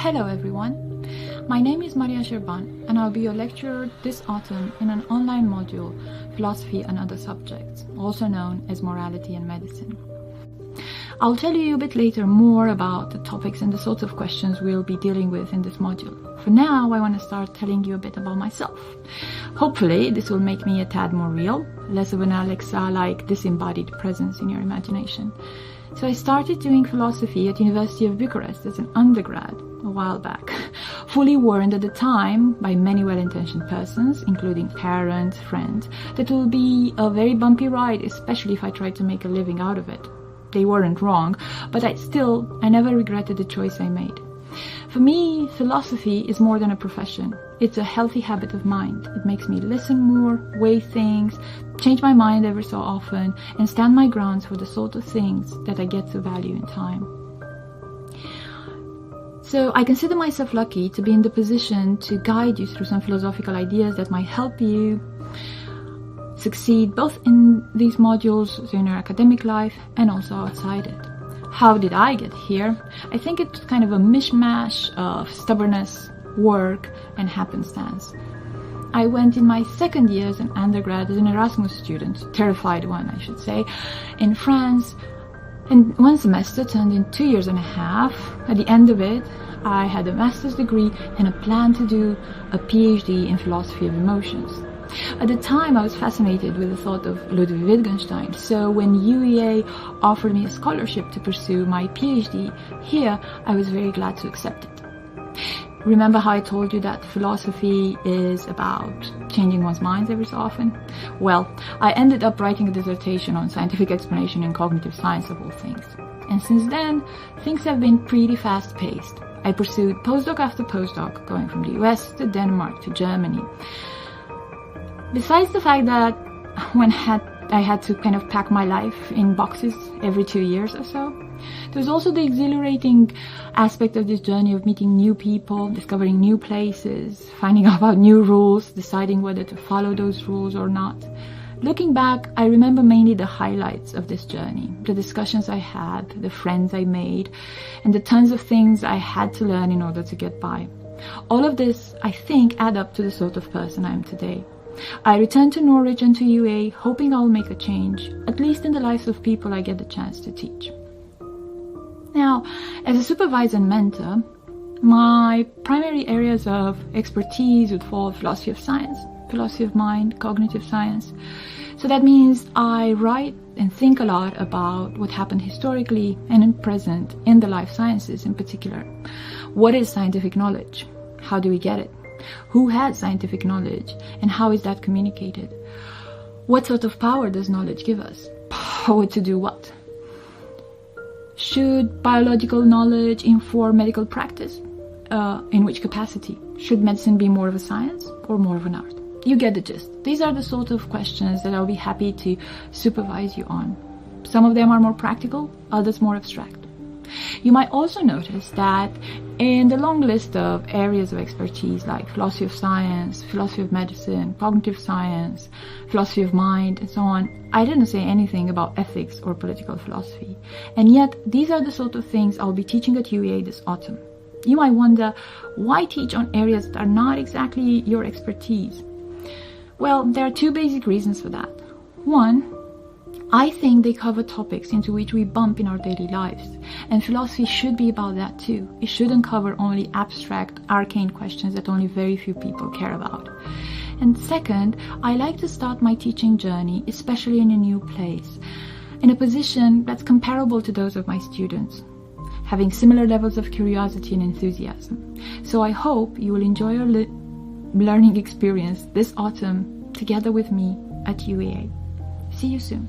Hello everyone, my name is Maria Sherban and I'll be your lecturer this autumn in an online module, Philosophy and Other Subjects, also known as Morality and Medicine. I'll tell you a bit later more about the topics and the sorts of questions we'll be dealing with in this module. For now, I want to start telling you a bit about myself. Hopefully, this will make me a tad more real, less of an Alexa-like disembodied presence in your imagination. So I started doing philosophy at University of Bucharest as an undergrad a while back, fully warned at the time by many well-intentioned persons, including parents, friends, that it will be a very bumpy ride, especially if I tried to make a living out of it. They weren't wrong, but I never regretted the choice I made. For me, philosophy is more than a profession. It's a healthy habit of mind. It makes me listen more, weigh things, change my mind ever so often, and stand my grounds for the sort of things that I get to value in time. So I consider myself lucky to be in the position to guide you through some philosophical ideas that might help you succeed both in these modules, so in your academic life, and also outside it. How did I get here? I think it's kind of a mishmash of stubbornness, work, and happenstance. I went in my second year as an undergrad as an Erasmus student, terrified one I should say, in France, and one semester turned in 2 years and a half. At the end of it, I had a master's degree and a plan to do a PhD in philosophy of emotions. At the time, I was fascinated with the thought of Ludwig Wittgenstein, so when UEA offered me a scholarship to pursue my PhD here, I was very glad to accept it. Remember how I told you that philosophy is about changing one's minds every so often? Well, I ended up writing a dissertation on scientific explanation in cognitive science of all things. And since then, things have been pretty fast-paced. I pursued postdoc after postdoc, going from the US to Denmark to Germany. Besides the fact that I had to kind of pack my life in boxes every 2 years or so, there's also the exhilarating aspect of this journey of meeting new people, discovering new places, finding out about new rules, deciding whether to follow those rules or not. Looking back, I remember mainly the highlights of this journey, the discussions I had, the friends I made, and the tons of things I had to learn in order to get by. All of this, I think, add up to the sort of person I am today. I returned to Norwich and to UA, hoping I'll make a change, at least in the lives of people I get the chance to teach. Now, as a supervisor and mentor, my primary areas of expertise would fall philosophy of science, philosophy of mind, cognitive science. So that means I write and think a lot about what happened historically and in present in the life sciences in particular. What is scientific knowledge? How do we get it? Who has scientific knowledge and how is that communicated? What sort of power does knowledge give us? Power to do what? Should biological knowledge inform medical practice? In which capacity? Should medicine be more of a science or more of an art? You get the gist. These are the sort of questions that I'll be happy to supervise you on. Some of them are more practical, others more abstract. You might also notice that in the long list of areas of expertise like philosophy of science, philosophy of medicine, cognitive science, philosophy of mind, and so on, I didn't say anything about ethics or political philosophy. And yet, these are the sort of things I'll be teaching at UEA this autumn. You might wonder, why teach on areas that are not exactly your expertise? Well, there are two basic reasons for that. One, I think they cover topics into which we bump in our daily lives, and philosophy should be about that too. It shouldn't cover only abstract, arcane questions that only very few people care about. And second, I like to start my teaching journey, especially in a new place, in a position that's comparable to those of my students, having similar levels of curiosity and enthusiasm. So I hope you will enjoy your learning experience this autumn together with me at UEA. See you soon.